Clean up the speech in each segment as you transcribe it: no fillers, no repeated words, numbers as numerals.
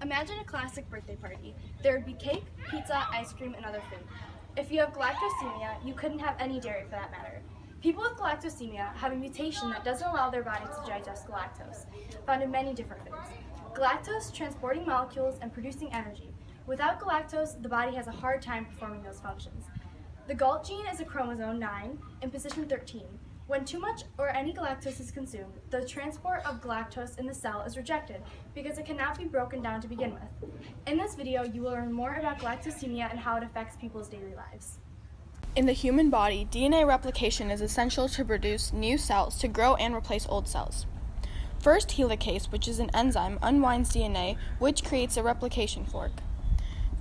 Imagine a classic birthday party. There would be cake, pizza, ice cream, and other food. If you have galactosemia, you couldn't have any dairy for that matter. People with galactosemia have a mutation that doesn't allow their body to digest galactose, found in many different foods. Galactose transporting molecules and producing energy. Without galactose, the body has a hard time performing those functions. The GALT gene is a chromosome 9 in position 13. When too much or any galactose is consumed, the transport of galactose in the cell is rejected because it cannot be broken down to begin with. In this video, you will learn more about galactosemia and how it affects people's daily lives. In the human body, DNA replication is essential to produce new cells to grow and replace old cells. First, helicase, which is an enzyme, unwinds DNA, which creates a replication fork.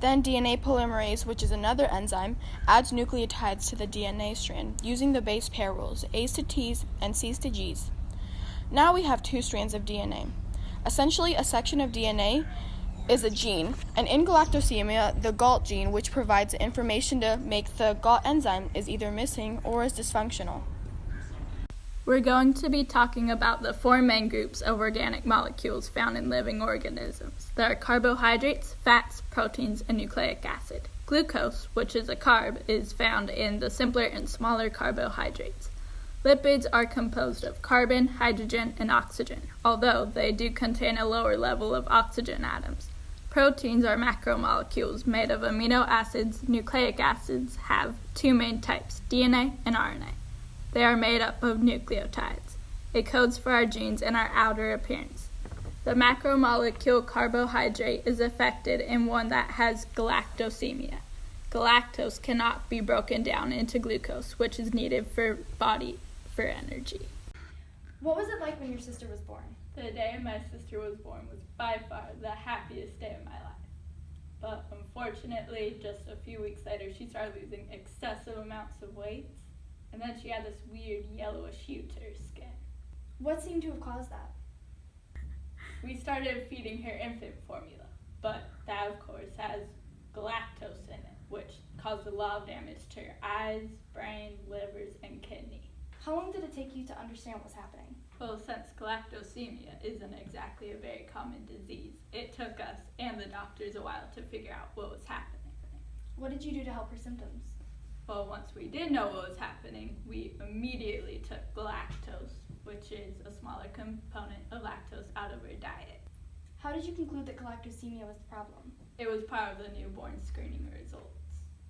Then DNA polymerase, which is another enzyme, adds nucleotides to the DNA strand using the base pair rules, A's to T's and C's to G's. Now we have two strands of DNA. Essentially, a section of DNA is a gene, and in galactosemia, the GALT gene, which provides information to make the GALT enzyme, is either missing or is dysfunctional. We're going to be talking about the four main groups of organic molecules found in living organisms. There are carbohydrates, fats, proteins, and nucleic acid. Glucose, which is a carb, is found in the simpler and smaller carbohydrates. Lipids are composed of carbon, hydrogen, and oxygen, although they do contain a lower level of oxygen atoms. Proteins are macromolecules made of amino acids. Nucleic acids have two main types, DNA and RNA. They are made up of nucleotides. It codes for our genes and our outer appearance. The macromolecule carbohydrate is affected in one that has galactosemia. Galactose cannot be broken down into glucose, which is needed for body for energy. What was it like when your sister was born? The day my sister was born was by far the happiest day of my life. But unfortunately, just a few weeks later, she started losing excessive amounts of weight. And then she had this weird yellowish hue to her skin. What seemed to have caused that? We started feeding her infant formula, but that of course has galactose in it, which caused a lot of damage to her eyes, brain, livers, and kidney. How long did it take you to understand what was happening? Well, since galactosemia isn't exactly a very common disease, it took us and the doctors a while to figure out what was happening. What did you do to help her symptoms? Well, once we did know what was happening, we immediately took galactose, which is a smaller component of lactose, out of her diet. How did you conclude that galactosemia was the problem? It was part of the newborn screening results.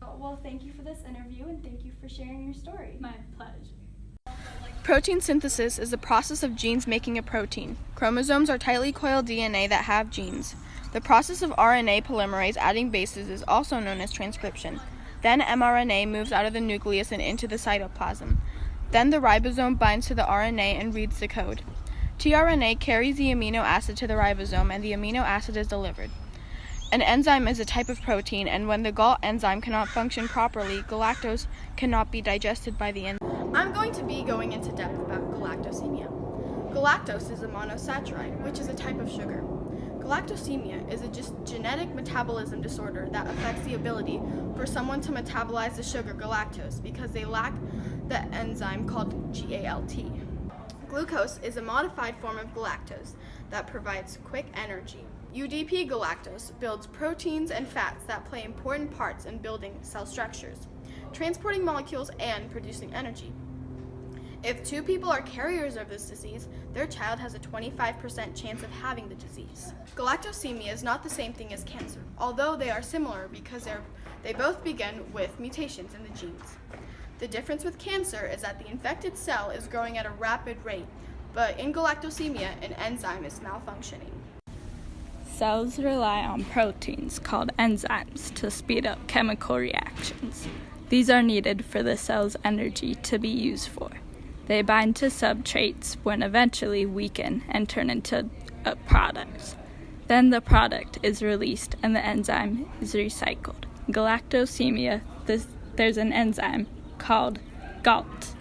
Well, thank you for this interview and thank you for sharing your story. My pleasure. Protein synthesis is the process of genes making a protein. Chromosomes are tightly coiled DNA that have genes. The process of RNA polymerase adding bases is also known as transcription. Then mRNA moves out of the nucleus and into the cytoplasm. Then the ribosome binds to the RNA and reads the code. tRNA carries the amino acid to the ribosome and the amino acid is delivered. An enzyme is a type of protein, and when the GALT enzyme cannot function properly, galactose cannot be digested by the enzyme. I'm going to be going into depth about galactosemia. Galactose is a monosaccharide, which is a type of sugar. Galactosemia is a genetic metabolism disorder that affects the ability for someone to metabolize the sugar galactose because they lack the enzyme called GALT. Glucose is a modified form of galactose that provides quick energy. UDP galactose builds proteins and fats that play important parts in building cell structures, transporting molecules, and producing energy. If two people are carriers of this disease, their child has a 25% chance of having the disease. Galactosemia is not the same thing as cancer, although they are similar because they both begin with mutations in the genes. The difference with cancer is that the infected cell is growing at a rapid rate, but in galactosemia, an enzyme is malfunctioning. Cells rely on proteins called enzymes to speed up chemical reactions. These are needed for the cell's energy to be used for. They bind to substrates when eventually weaken and turn into a product. Then the product is released and the enzyme is recycled. Galactosemia, there's an enzyme called GALT.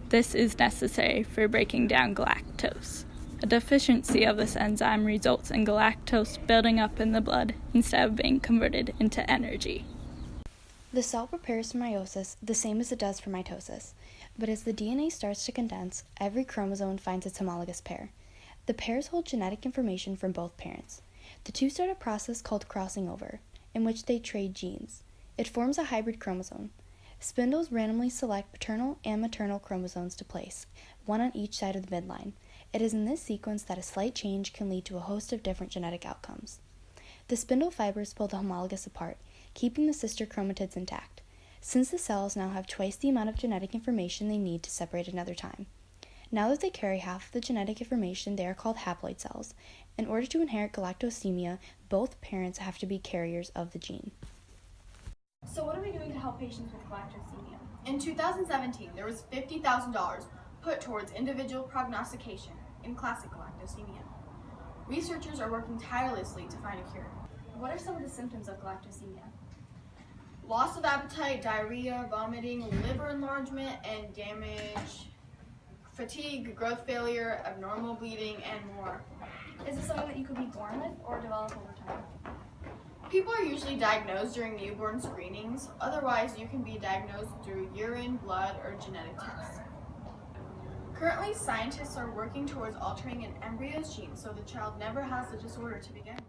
This is necessary for breaking down galactose. A deficiency of this enzyme results in galactose building up in the blood instead of being converted into energy. The cell prepares for meiosis the same as it does for mitosis, but as the DNA starts to condense, every chromosome finds its homologous pair. The pairs hold genetic information from both parents. The two start a process called crossing over, in which they trade genes. It forms a hybrid chromosome. Spindles randomly select paternal and maternal chromosomes to place, one on each side of the midline. It is in this sequence that a slight change can lead to a host of different genetic outcomes. The spindle fibers pull the homologous apart, keeping the sister chromatids intact, since the cells now have twice the amount of genetic information they need to separate another time. Now that they carry half of the genetic information, they are called haploid cells. In order to inherit galactosemia, both parents have to be carriers of the gene. So what are we doing to help patients with galactosemia? In 2017, there was $50,000 put towards individual prognostication in classic galactosemia. Researchers are working tirelessly to find a cure. What are some of the symptoms of galactosemia? Loss of appetite, diarrhea, vomiting, liver enlargement and damage, fatigue, growth failure, abnormal bleeding, and more. Is this something that you could be born with or develop over time? People are usually diagnosed during newborn screenings. Otherwise, you can be diagnosed through urine, blood, or genetic tests. Currently, scientists are working towards altering an embryo's genes so the child never has the disorder to begin with.